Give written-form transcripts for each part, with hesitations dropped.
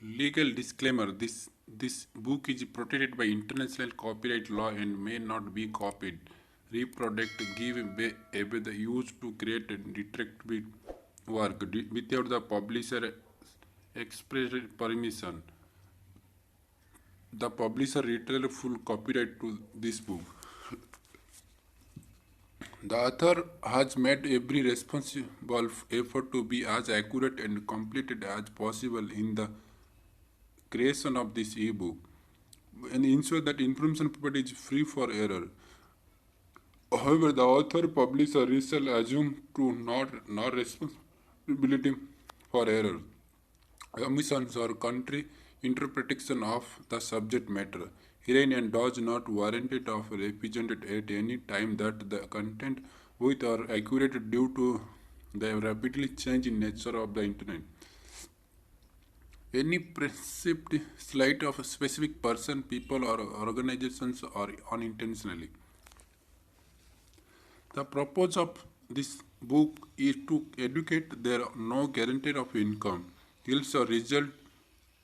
Legal disclaimer: this book is protected by international copyright law and may not be copied, reproduced, given away the use to create and retrieve work without the publisher express permission. The publisher retains full copyright to this book. The author has made every responsible effort to be as accurate and complete as possible in the creation of this ebook and ensure that information provided is free for error. However, the author, publisher, resell assume to not responsibility for error, omissions, or country interpretation of the subject matter. Herein and does not warrant it of represented at any time that the content with or accurate due to the rapidly changing nature of the internet. Any perceived slight of a specific person, people, or organizations or unintentionally. The purpose of this book is to educate there are no guarantee of income. Yields or result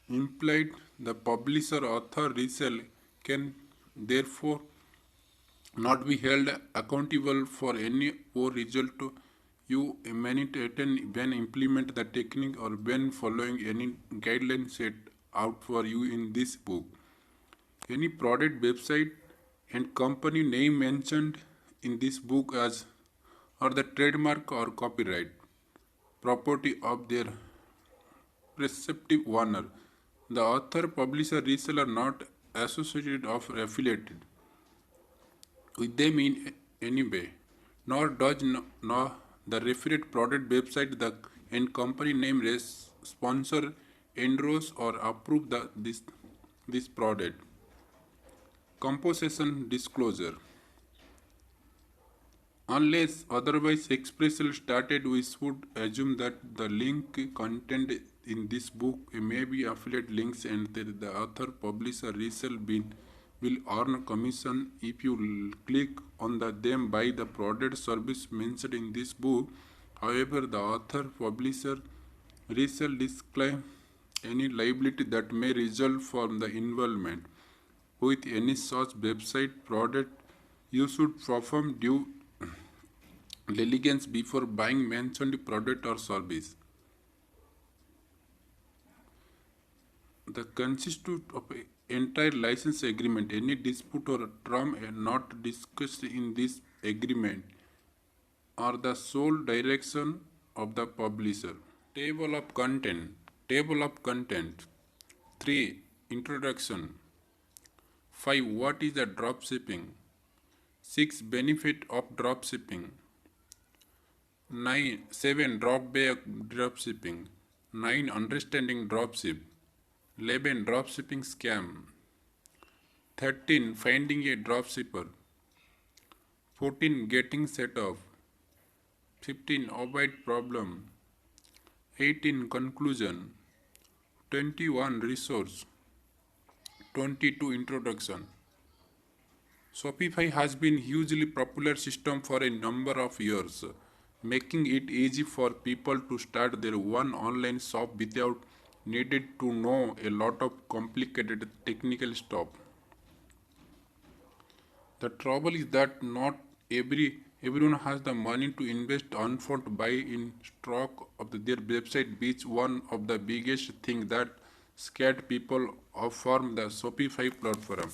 implied the publisher author resell can therefore not be held accountable for any poor result you maintain when implement the technique or when following any guidelines set out for you in this book. Any product, website, and company name mentioned in this book as or the trademark or copyright property of their preceptive owner. The author, publisher, reseller not associated or affiliated with them in any way, nor does nor the referred product website the and company name sponsor, endorse or approve this product. Composition disclosure. Unless otherwise expressly stated, we should assume that the link contained in this book may be affiliate links and that the author, publisher, resell will earn commission if you click on them by the product service mentioned in this book. However, the author, publisher, resell disclaim any liability that may result from the involvement with any such website product. You should perform due diligence before buying mentioned product or service. The constitute of an entire license agreement. Any dispute or term not discussed in this agreement are the sole direction of the publisher. Table of content. Table of content. 3. Introduction. 5. What is the drop shipping? 6. Benefit of drop shipping. 7. Drop shipping. 9. Understanding dropship. 11. Dropshipping scam. 13. Finding a dropshipper. 14. Getting set up. 15. Avoid problem. 18. Conclusion. 21. Resource. 22. Introduction. Shopify has been hugely popular system for a number of years, making it easy for people to start their one online shop without needed to know a lot of complicated technical stuff. The trouble is that not everyone has the money to invest upfront buy in stock of their website, which one of the biggest things that scared people off from the Shopify platform.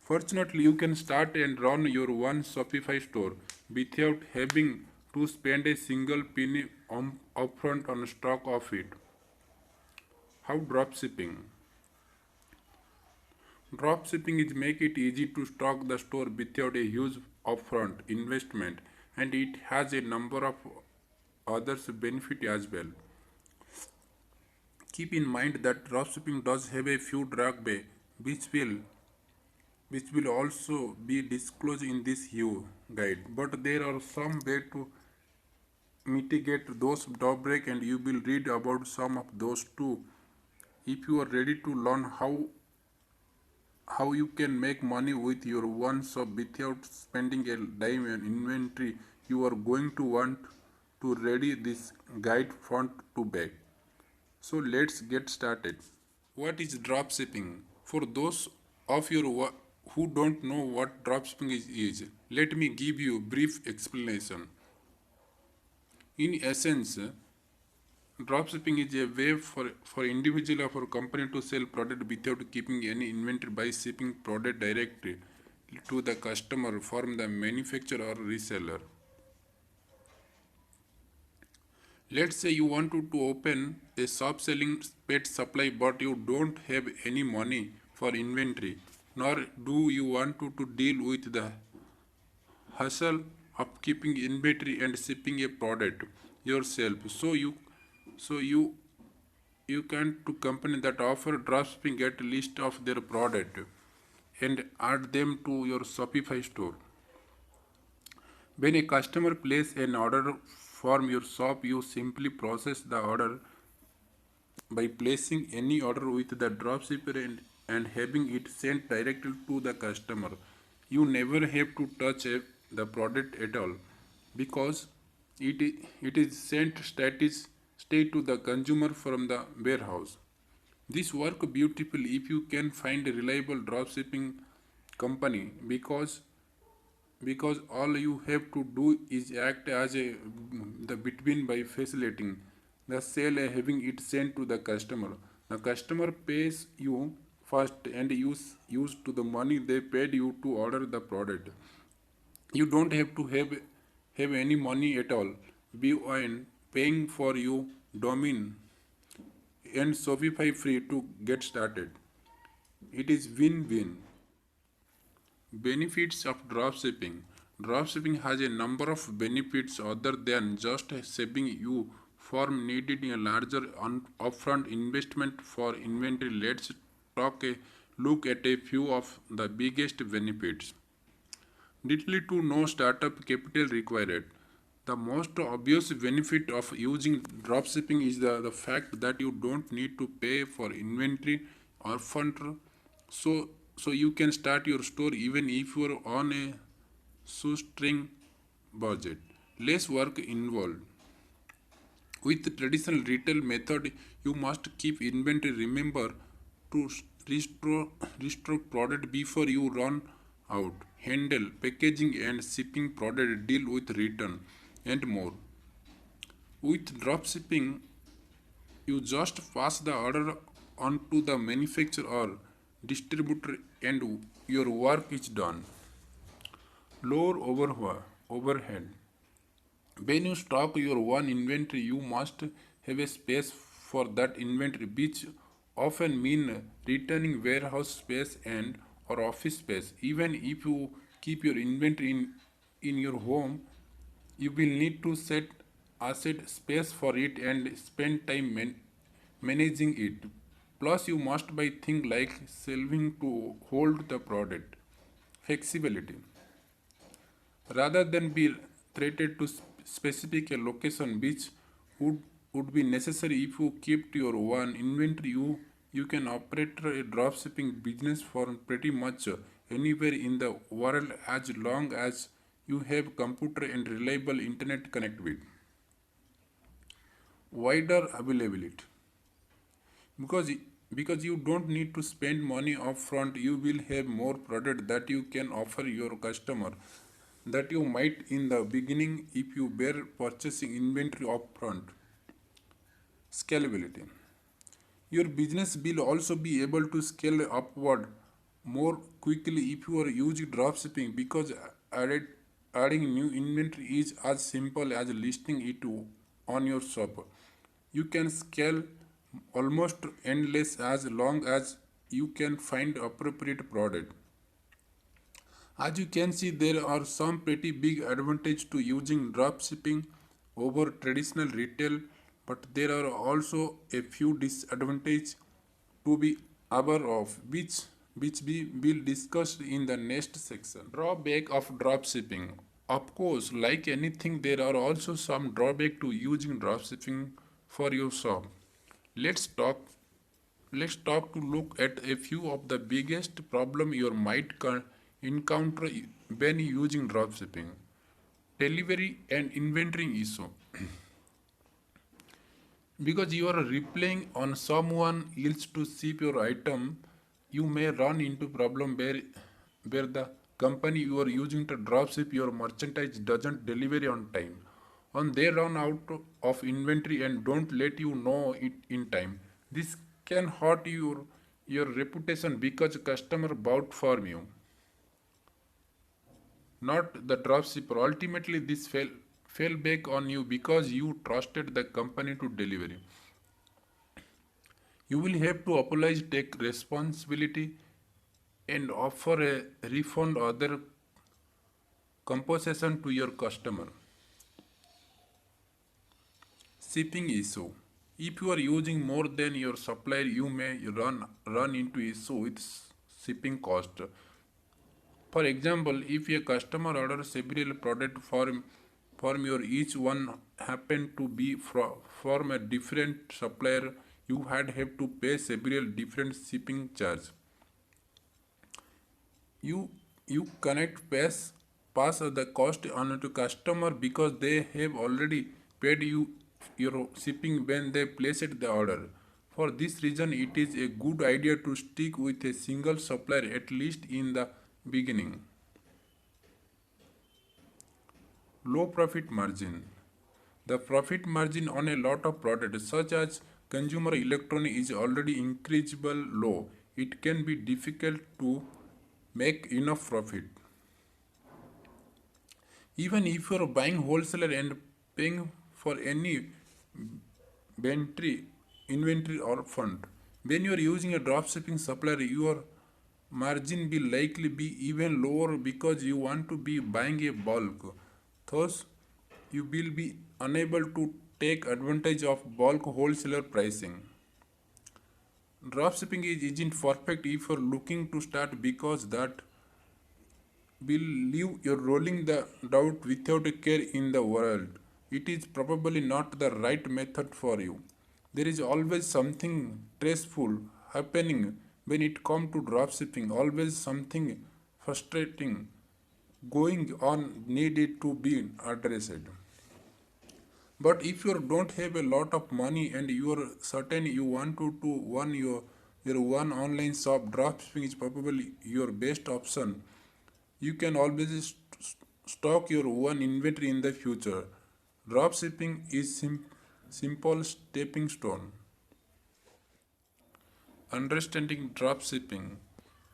Fortunately, you can start and run your one Shopify store without having to spend a single penny upfront on stock of it. How dropshipping? Dropshipping is make it easy to stock the store without a huge upfront investment, and it has a number of others benefit as well. Keep in mind that dropshipping does have a few drawbacks which will also be disclosed in this guide, but there are some way to mitigate those drawbacks and you will read about some of those too. If you are ready to learn how you can make money with your one shop without spending a dime on inventory, you are going to want to read this guide front to back. So let's get started. What is dropshipping? For those of you who don't know what dropshipping is, let me give you a brief explanation. In essence, dropshipping is a way for individual or for company to sell product without keeping any inventory by shipping product directly to the customer from the manufacturer or reseller. Let's say you want to open a shop selling pet supply but you don't have any money for inventory, nor do you want to deal with the hustle of keeping inventory and shipping a product yourself. So you can to company that offer dropshipping get a list of their product and add them to your Shopify store. When a customer places an order from your shop, you simply process the order by placing any order with the dropshipper and having it sent directly to the customer. You never have to touch the product at all because it is sent straight to the consumer from the warehouse. This work beautifully if you can find a reliable dropshipping company because all you have to do is act as a the between by facilitating the sale and having it sent to the customer. The customer pays you first and use to the money they paid you to order the product. You don't have to have any money at all beyond paying for your domain and Shopify free to get started. It is win-win. Benefits of dropshipping. Dropshipping has a number of benefits other than just saving you from needing a larger upfront investment for inventory. Let's talk a look at a few of the biggest benefits. Little to no startup capital required. The most obvious benefit of using dropshipping is the fact that you don't need to pay for inventory or fund, so you can start your store even if you're on a shoestring budget. Less work involved. With traditional retail method, you must keep inventory. Remember to restore product before you run out. Handle packaging and shipping product. Deal with return and more. With dropshipping, you just pass the order on to the manufacturer or distributor and your work is done. Lower overhead. When you stock your one inventory, you must have a space for that inventory, which often mean returning warehouse space and or office space. Even if you keep your inventory in your home, you will need to set asset space for it and spend time managing it. Plus, you must buy things like shelving to hold the product. Flexibility. Rather than be threatened to specific a location which would be necessary if you kept your one inventory, you can operate a dropshipping business from pretty much anywhere in the world as long as you have computer and reliable internet connectivity. Wider availability. Because you don't need to spend money upfront, you will have more product that you can offer your customer that you might in the beginning if you were purchasing inventory upfront. Scalability. Your business will also be able to scale upward more quickly if you are using dropshipping because adding new inventory is as simple as listing it on your shop. You can scale almost endless as long as you can find appropriate product. As you can see, there are some pretty big advantages to using dropshipping over traditional retail, but there are also a few disadvantages to be aware of, which we will discuss in the next section. Drawback of dropshipping. Of course, like anything, there are also some drawback to using dropshipping for your shop. Let's talk let's talk to look at a few of the biggest problem you might encounter when using dropshipping. Delivery and inventory issue. Because you are relying on someone else to ship your item, you may run into problem where the company you are using to dropship your merchandise doesn't deliver on time. And they run out of inventory and don't let you know it in time. This can hurt your reputation because customer bought from you, not the dropshipper. Ultimately, this fell back on you because you trusted the company to deliver. You will have to apologize, take responsibility, and offer a refund or other compensation to your customer. Shipping issue. If you are using more than your supplier, you may run into issue with shipping cost. For example, if a customer orders several products from your each one happen to be from a different supplier, you had have to pay several different shipping charges. You connect pass the cost on to customer because they have already paid you your shipping when they placed the order. For this reason, it is a good idea to stick with a single supplier at least in the beginning. Low profit margin. The profit margin on a lot of products such as consumer electronic is already increasable low. It can be difficult to make enough profit. Even if you are buying wholesaler and paying for any inventory, inventory or fund, when you are using a drop shipping supplier, your margin will likely be even lower because you want to be buying a bulk. Thus, you will be unable to take advantage of bulk wholesaler pricing. Dropshipping isn't perfect if you're looking to start because that will leave you rolling the doubt without a care in the world. It is probably not the right method for you. There is always something stressful happening when it comes to dropshipping, always something frustrating going on needed to be addressed. But if you don't have a lot of money and you are certain you want to one your one online shop, dropshipping is probably your best option. You can always stock your own inventory in the future. Dropshipping is simple stepping stone. Understanding dropshipping.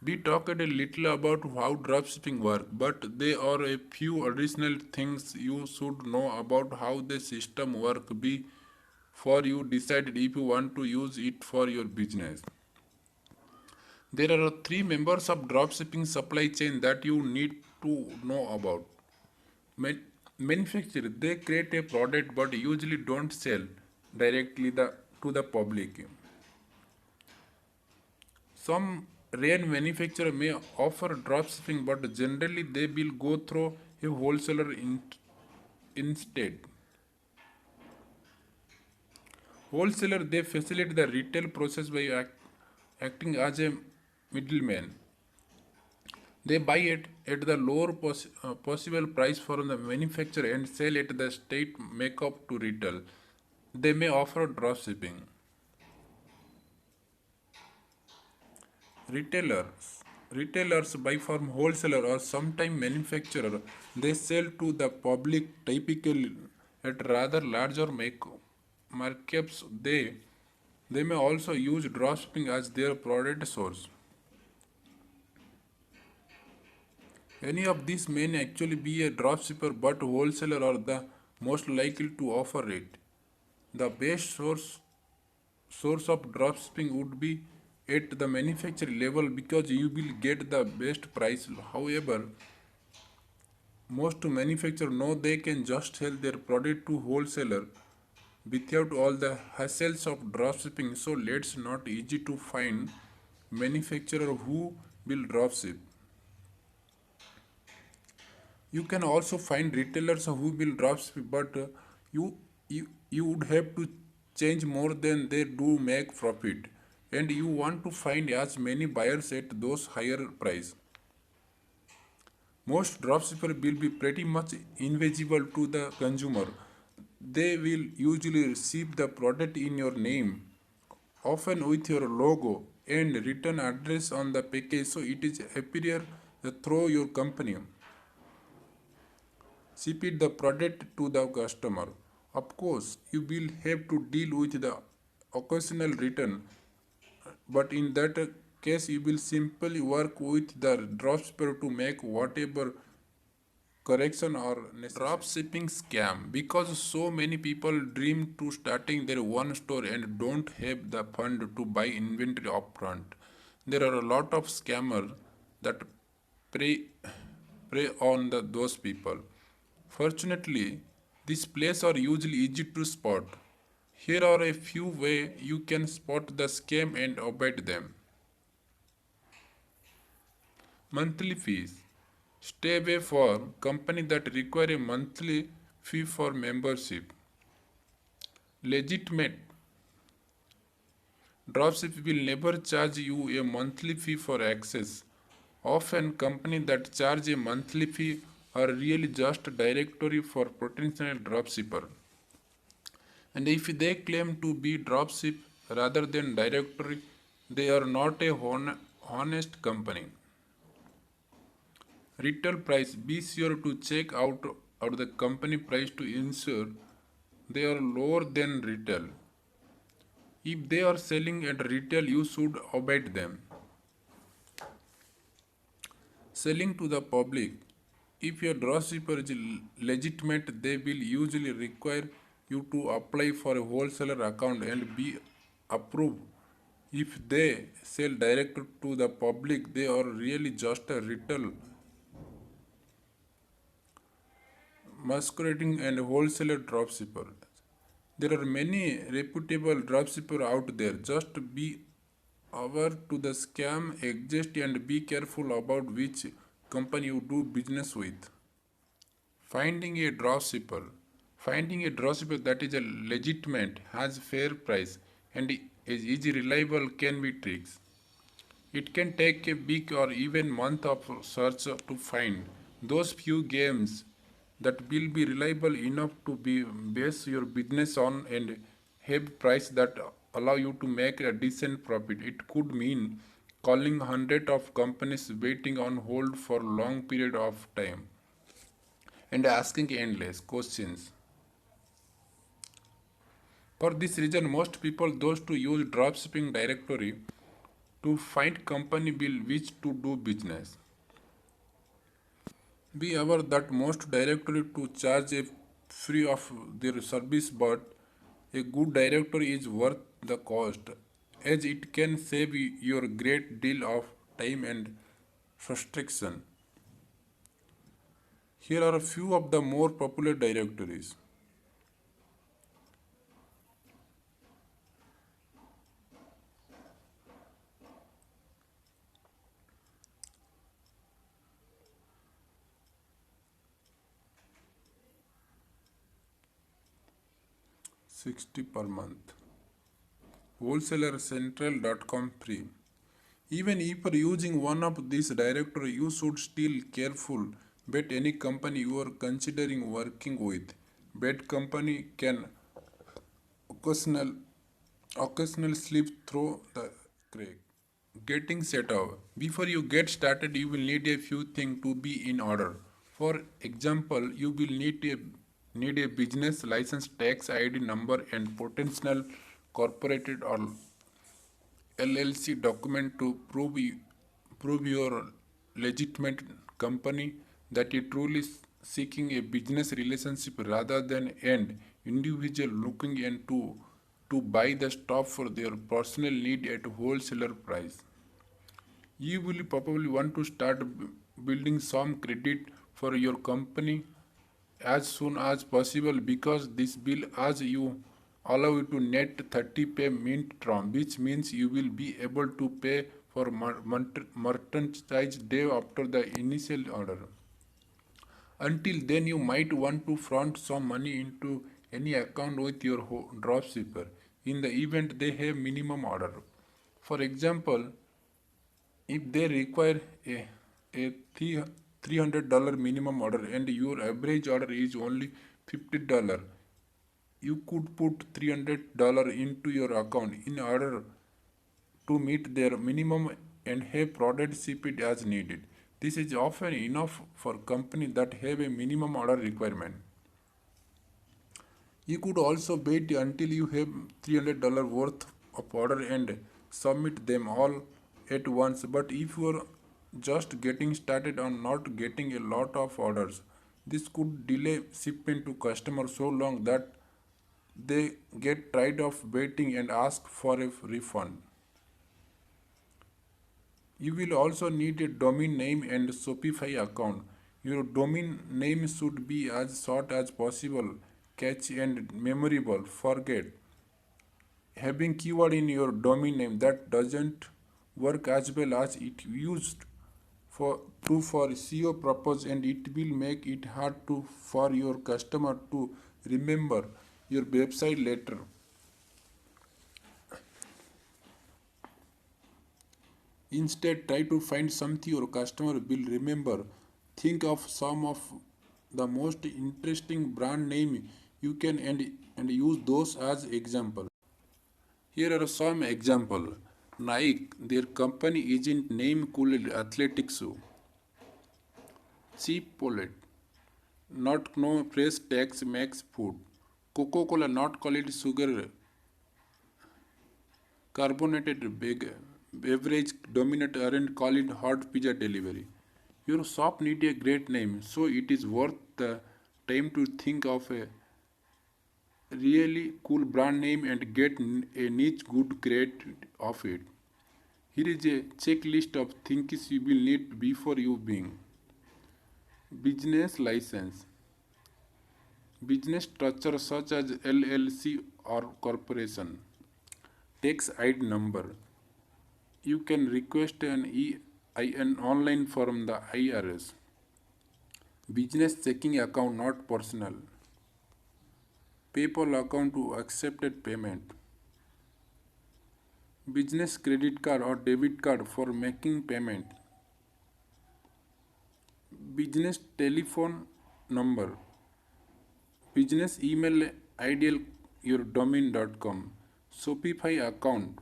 We talked a little about how dropshipping works, but there are a few additional things you should know about how the system works before you decide if you want to use it for your business. There are three members of dropshipping supply chain that you need to know about. Manufacturer, they create a product but usually don't sell directly to the public. Some rare manufacturer may offer dropshipping, but generally they will go through a wholesaler instead. Wholesaler, they facilitate the retail process by acting as a middleman. They buy it at the lower possible price from the manufacturer and sell it the state makeup to retail. They may offer dropshipping. Retailers buy from wholesaler or sometime manufacturer. They sell to the public typically at rather larger markups. They may also use dropshipping as their product source. Any of these may actually be a dropshipper, but wholesaler are the most likely to offer it. The best source of dropshipping would be at the manufacturer level because you will get the best price. However, most manufacturers know they can just sell their product to wholesaler without all the hassles of dropshipping. So let's not easy to find manufacturer who will dropship. You can also find retailers who will dropship, but you would have to change more than they do make profit, and you want to find as many buyers at those higher price. Most dropshippers will be pretty much invisible to the consumer. They will usually receive the product in your name, often with your logo and return address on the package, so it is appear through your company. Ship it the product to the customer. Of course, you will have to deal with the occasional return, but in that case, you will simply work with the dropshipper to make whatever correction or necessary. Drop shipping scam, because so many people dream to starting their one store and don't have the fund to buy inventory upfront. There are a lot of scammers that prey prey on those people. Fortunately, these places are usually easy to spot. Here are a few ways you can spot the scam and avoid them. Monthly fees. Stay away from companies that require a monthly fee for membership. Legitimate dropship will never charge you a monthly fee for access. Often companies that charge a monthly fee are really just directory for potential dropshipper. And if they claim to be dropship rather than directory, they are not a honest company. Retail price. Be sure to check out the company price to ensure they are lower than retail. If they are selling at retail, you should avoid them. Selling to the public. If your dropshipper is legitimate, they will usually require you to apply for a wholesaler account and be approved. If they sell direct to the public, they are really just a retail masquerading and wholesaler dropshipper. There are many reputable dropshippers out there. Just be aware to the scam exist and be careful about which company you do business with. Finding a dropshipper. Finding a dropshipper that is a legitimate, has fair price, and is reliable can be tricks. It can take a week or even month of search to find those few games that will be reliable enough to be base your business on and have price that allow you to make a decent profit. It could mean calling hundred of companies waiting on hold for long period of time and asking endless questions. For this reason, most people those to use dropshipping directory to find company will which to do business. Be aware that most directory to charge a free of their service, but a good directory is worth the cost, as it can save you a great deal of time and frustration. Here are a few of the more popular directories. 60 per month. Wholesalercentral.com free. Even if you're using one of these directory, you should still careful bet any company you are considering working with. Bad company can occasional occasional slip through the crack. Getting set up. Before you get started, you will need a few things to be in order. For example, you will need a business license, tax ID number, and potential corporate or LLC document to prove your legitimate company that you truly seeking a business relationship rather than an individual looking into to buy the stuff for their personal need at wholesaler price. You will probably want to start building some credit for your company as soon as possible, because this bill as you allow you to net 30 pay mint term, which means you will be able to pay for merchandise day after the initial order. Until then, you might want to front some money into any account with your dropshipper in the event they have minimum order. For example, if they require a $300 minimum order and your average order is only $50, You could put $300 into your account in order to meet their minimum and have product shipped as needed. This is often enough for companies that have a minimum order requirement. You could also wait until you have $300 worth of order and submit them all at once. But if you are just getting started on not getting a lot of orders, this could delay shipment to customers so long that they get tired of waiting and ask for a refund. You will also need a domain name and Shopify account. Your domain name should be as short as possible, catchy and memorable. Forget having keyword in your domain name that doesn't work as well as it used for SEO purpose, and it will make it hard to for your customer to remember your website later. Instead, try to find something your customer will remember. Think of some of the most interesting brand name you can and use those as example. Here are some example. Nike, their company isn't name cool athletic shoe. Chipotle, not no fresh tax max food. Coca-Cola, not call it sugar carbonated beverage dominant aren't call it hot pizza delivery. Your shop need a great name, so it is worth the time to think of a really cool brand name and get a niche good grade of it. Here is a checklist of things you will need before you begin. Business license. Business structure such as LLC or corporation. Tax ID number. You can request an EIN online from the IRS. Business checking account, not personal. PayPal account to accepted payment. Business credit card or debit card for making payment. Business telephone number. Business email ideal your domain.com. Shopify account.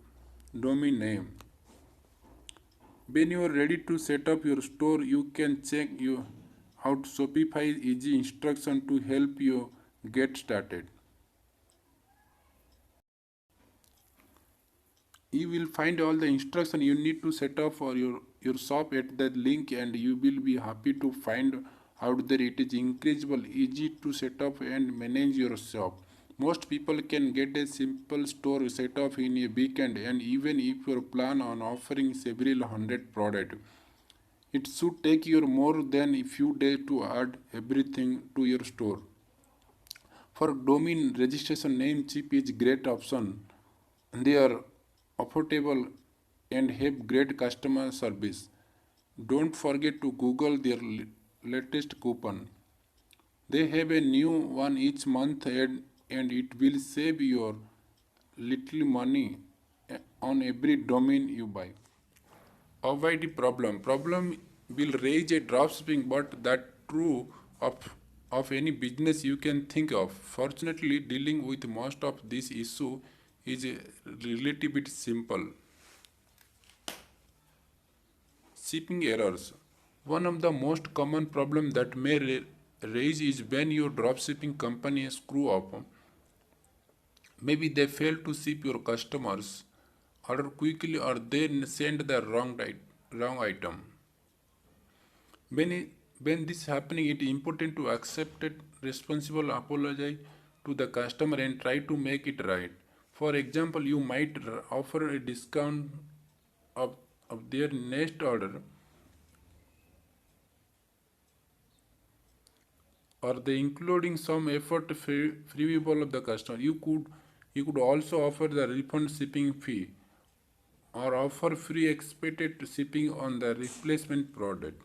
Domain name. When you are ready to set up your store, you can check out Shopify easy instruction to help you get started. You will find all the instruction you need to set up for your shop at that link, and you will be happy to find out that it is incredible easy to set up and manage your shop. Most people can get a simple store set up in a weekend, and even if you plan on offering several hundred products, it should take you more than a few days to add everything to your store. For domain registration, Namecheap is great option. They are affordable and have great customer service. Don't forget to Google their latest coupon. They have a new one each month and it will save your little money on every domain you buy. Avoid the problem. Problem will raise a dropshipping, but that true of any business you can think of. Fortunately, dealing with most of this issue is relatively simple. Shipping errors. One of the most common problems that may raise is when your dropshipping company screw up. Maybe they fail to ship your customers order quickly or they send the wrong item. When this happening, it is important to accept it, responsible apologize to the customer and try to make it right. For example, you might offer a discount of, of their next order or the including some effort freeable of the customer. You could also offer the refund shipping fee or offer free expected shipping on the replacement product.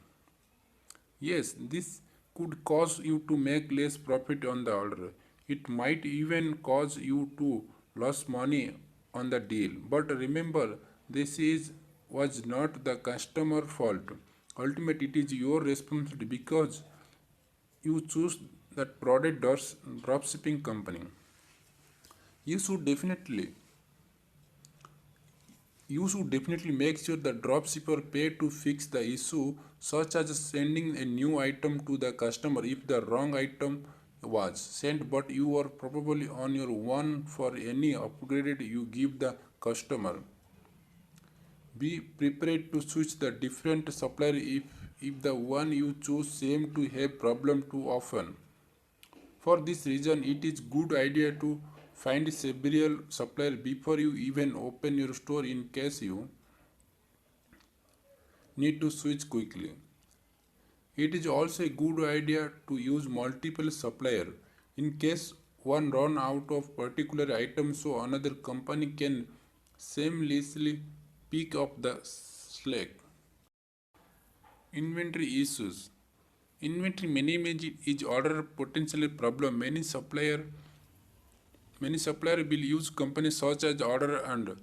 Yes, this could cause you to make less profit on the order. It might even cause you to lose money on the deal. But remember, this is was not the customer fault. Ultimately, it is your responsibility because you choose that product dropshipping company. You should definitely you should definitely make sure the dropshipper pay to fix the issue, such as sending a new item to the customer if the wrong item was sent but you are probably on your one for any upgrade you give the customer. Be prepared to switch the different supplier if the one you choose seem to have problem too often. For this reason, it is good idea to find several supplier before you even open your store in case you need to switch quickly. It is also a good idea to use multiple supplier in case one run out of particular item so another company can seamlessly pick up the slack. Inventory issues. Inventory management is order potential problem. Many supplier will use companies such as Order and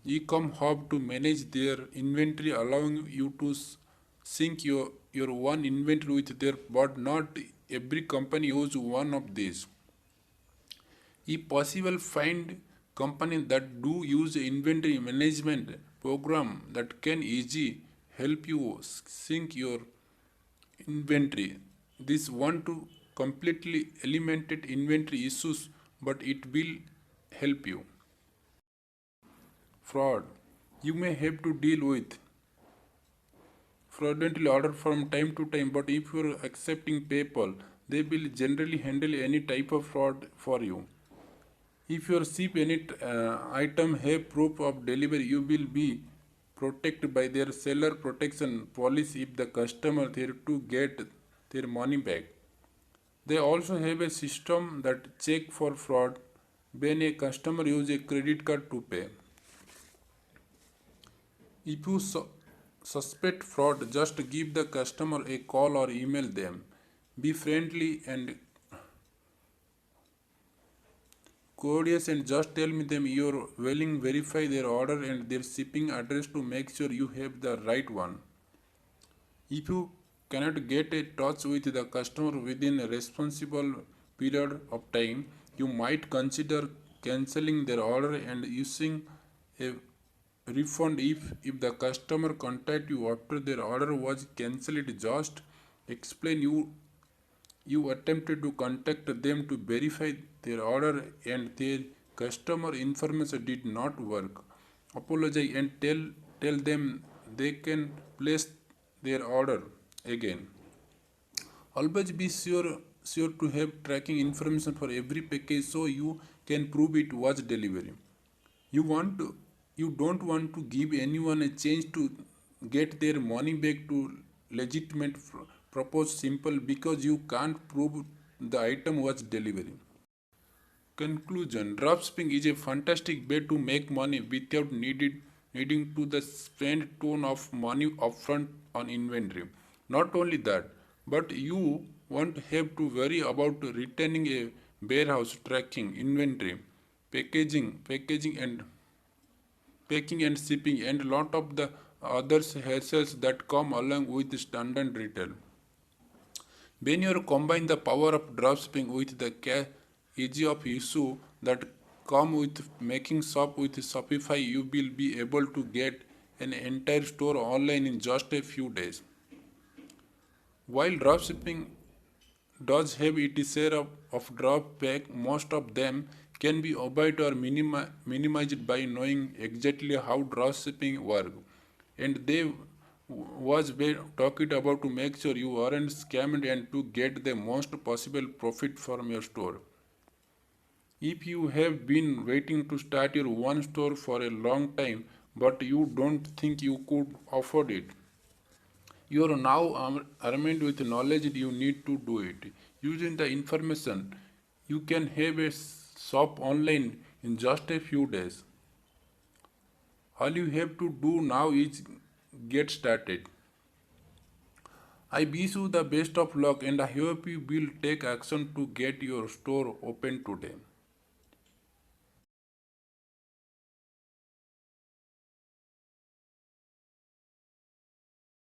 Ecom Hub to manage their inventory, allowing you to sync your one inventory with their, but not every company use one of these. If possible, find companies that do use inventory management program that can easy help you sync your inventory. This one to completely eliminate inventory issues, but it will help you. Fraud. You may have to deal with fraudulently order from time to time, but if you're accepting PayPal, they will generally handle any type of fraud for you. If your ship any item have proof of delivery, you will be protected by their seller protection policy if the customer there to get their money back. They also have a system that check for fraud when a customer use a credit card to pay. If you suspect fraud, just give the customer a call or email them. Be friendly and courteous and just tell me them you're willing verify their order and their shipping address to make sure you have the right one. If you cannot get a touch with the customer within a responsible period of time, you might consider canceling their order and using a refund if the customer contact you after their order was cancelled. Just explain you attempted to contact them to verify their order and their customer information did not work. Apologize and tell them they can place their order again. Always be sure to have tracking information for every package so you can prove it was delivery. You want to, you don't want to give anyone a chance to get their money back to legitimate propose simple because you can't prove the item was delivery. Conclusion. Dropshipping is a fantastic way to make money without needing to the spend ton of money upfront on inventory. Not only that, but you won't have to worry about returning a warehouse tracking inventory, packaging and packing and shipping and lot of the other hassles that come along with standard retail. When you combine the power of dropshipping with the ease of issue that come with making shop with Shopify, you will be able to get an entire store online in just a few days. While dropshipping does have its share of drawback, most of them can be avoided or minimized by knowing exactly how dropshipping works. And they was we talking about to make sure you aren't scammed and to get the most possible profit from your store. If you have been waiting to start your one store for a long time but you don't think you could afford it, you are now armed with knowledge you need to do it. Using the information, you can have a shop online in just a few days. All you have to do now is get started. I wish you the best of luck and I hope you will take action to get your store open today.